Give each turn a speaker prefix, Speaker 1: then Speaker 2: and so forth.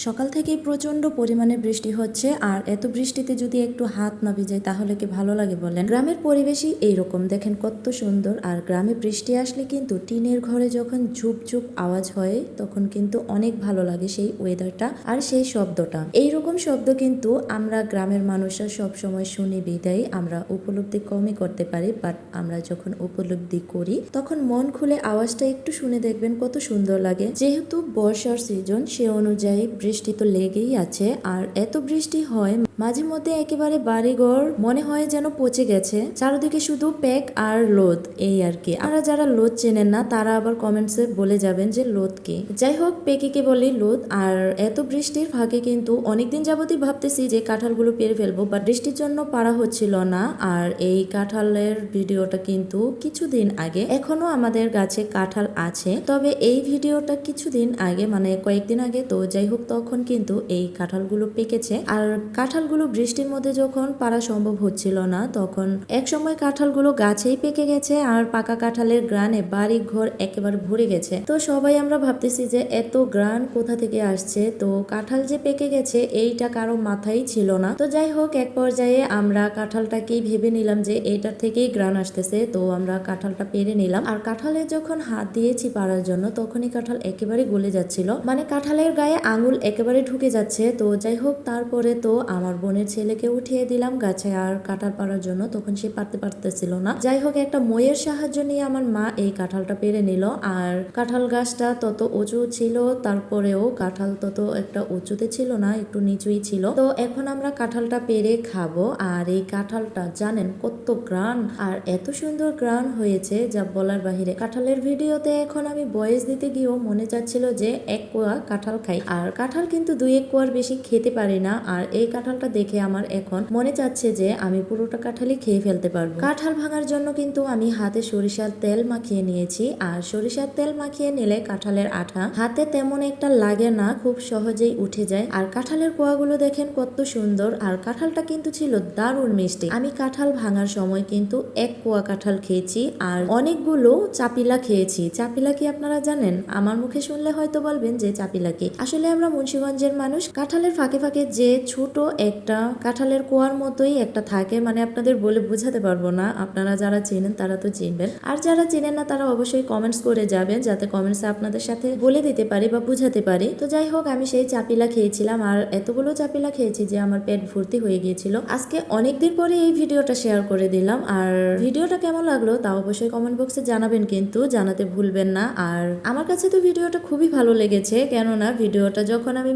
Speaker 1: সকাল থেকেই প্রচন্ড পরিমাণে বৃষ্টি হচ্ছে, আর এত বৃষ্টিতে যদি একটু হাত না ভিজে তাহলে কি ভালো লাগে বলেন। গ্রামের পরিবেশই এইরকম, দেখেন কত সুন্দর। আর গ্রামে বৃষ্টি আসলে কিন্তু টিনের ঘরে যখন ঝুপ ঝুপ আওয়াজ হয় তখন কিন্তু অনেক ভালো লাগে সেই ওয়েদারটা আর সেই শব্দটা। এইরকম শব্দ কিন্তু আমরা গ্রামের মানুষরা সব সময় শুনি বিদায় আমরা উপলব্ধি কমই করতে পারি, বাট আমরা যখন উপলব্ধি করি তখন মন খুলে আওয়াজটা একটু শুনে দেখবেন কত সুন্দর লাগে। যেহেতু বর্ষার সিজন, সে অনুযায়ী বৃষ্টি তো লেগেই আছে। আর এত বৃষ্টি হয় মাঝে মধ্যে একেবারে বাড়িঘর মনে হয় যেন পচে গেছে, চারদিকে শুধু প্যাক আর লোদ, এই আর কি। আপনারা যারা লোদ চেনেন না তারা আবার কমেন্টসে বলে যাবেন যে লোদ কি। যাই হোক, পেকিকে বলি লোদ। আর এত বৃষ্টির ফাঁকে কিন্তু অনেকদিন যাবতই ভাবতেছি যে কাঁঠালগুলো পেরে ফেলবো, বাট বৃষ্টির জন্য পারা হচ্ছিল না। আর এই কাঁঠালের ভিডিওটা কিন্তু কিছুদিন আগে, এখনো আমাদের গাছে কাঁঠাল আছে, তবে এই ভিডিওটা কিছুদিন আগে মানে কয়েকদিন আগে। তো যাই হোক, তখন কিন্তু এই কাঁঠালগুলো পেকেছে। আর কাঁঠালগুলো বৃষ্টির মধ্যে যখন পারা সম্ভব হচ্ছিল না তখন এক সময় কাঁঠালগুলো গাছেই পেকে গেছে, আর পাকা কাঁঠালের গ্রানে বাড়ি ঘর একেবারে ভরে গেছে। তো সবাই আমরা ভাবতেছি যে এত গ্রান কোথা থেকে আসছে, তো কাঁঠাল যে পেকে গেছে এইটা কারো মাথায় ছিল না। তো যাই হোক, এক পর্যায়ে আমরা কাঁঠালটাকেই ভেবে নিলাম যে এইটার থেকেই গ্রান আসতেছে, তো আমরা কাঁঠালটা পেরে নিলাম। আর কাঁঠালে যখন হাত দিয়েছি পাড়ার জন্য তখনই কাঁঠাল একেবারে গলে যাচ্ছিল, মানে কাঁঠালের গায়ে আঙুল একেবারে ঢুকে যাচ্ছে। তো যাই হোক, তারপরে তো আমার বোনের ছেলেকে উঠিয়ে দিলাম গাছে আর কাঁঠাল পাড়ার জন্য, তখন সে পারতেছিল না। যাই হোক, একটা মইয়ের সাহায্য নিয়ে আমার মা এই কাঁঠালটা পেরে নিল। আর কাঁঠাল গাছটা তত উঁচু ছিল, তারপরেও কাঁঠাল তত একটা উঁচুতে ছিল না, একটু নিচুই ছিল। তো এখন আমরা কাঁঠালটা পেরে খাবো। আর এই কাঁঠালটা জানেন কত গ্রান, আর এত সুন্দর গ্রান হয়েছে যা বলার বাহিরে। কাঁঠালের ভিডিওতে এখন আমি ভয়েস দিতে গিয়েও মনে চাচ্ছিল যে এক কোয়া কাঁঠাল খাই, আর কাঁঠাল কিন্তু 2-1 কোয়ার বেশি খেতে পারি না। আর এই কাঁঠালটা দেখে আমার এখন মনে চাচ্ছে যে আমি পুরোটা কাঁঠালই খেয়ে ফেলতে পারবো। কাঁঠাল ভাঙার জন্য কিন্তু আমি হাতে সরিষার তেল মাখিয়ে নিয়েছি। আর সরিষার তেল মাখিয়ে নিলে কাঁঠালের আঠা হাতে তেমন একটা লাগে না, খুব সহজেই উঠে যায়। আর কাঁঠালের কোয়াগুলো দেখেন কত সুন্দর। আর কাঁঠালটা কিন্তু ছিল দারুণ মিষ্টি। আমি কাঁঠাল ভাঙার সময় কিন্তু 1 কোয়া কাঁঠাল খেয়েছি, আর অনেকগুলো চাপিলা খেয়েছি। চাপিলা কি আপনারা জানেন? আমার মুখে শুনলে হয়তো বলবেন যে চাপিলা কি। আসলে আমরা মুন্সিগঞ্জের মানুষ, কাঁঠালের ফাঁকে ফাঁকে যে ছোট একটা কাঁঠালের কোয়ার মতোই একটা থাকে, মানে আপনাদের বলে বোঝাতে পারবো না। আপনারা যারা চেনেন তারা তো চিনবেন, আর যারা চেনেন না তারা অবশ্যই কমেন্টস করে যাবেন, যাতে কমেন্টসে আপনাদের সাথে বলে দিতে পারি বা বুঝাতে পারি। তো যাই হোক, আমি সেই চাপিলা খেয়েছিলাম, আর এতগুলো চাপিলা খেয়েছি যে আমার পেট ভর্তি হয়ে গিয়েছিল। আজকে অনেকদিন পরে এই ভিডিওটা শেয়ার করে দিলাম। আর ভিডিওটা কেমন লাগলো তা অবশ্যই কমেন্ট বক্সে জানাবেন, কিন্তু জানাতে ভুলবেন না। আর আমার কাছে তো ভিডিওটা খুবই ভালো লেগেছে, কেননা ভিডিওটা যখন আমি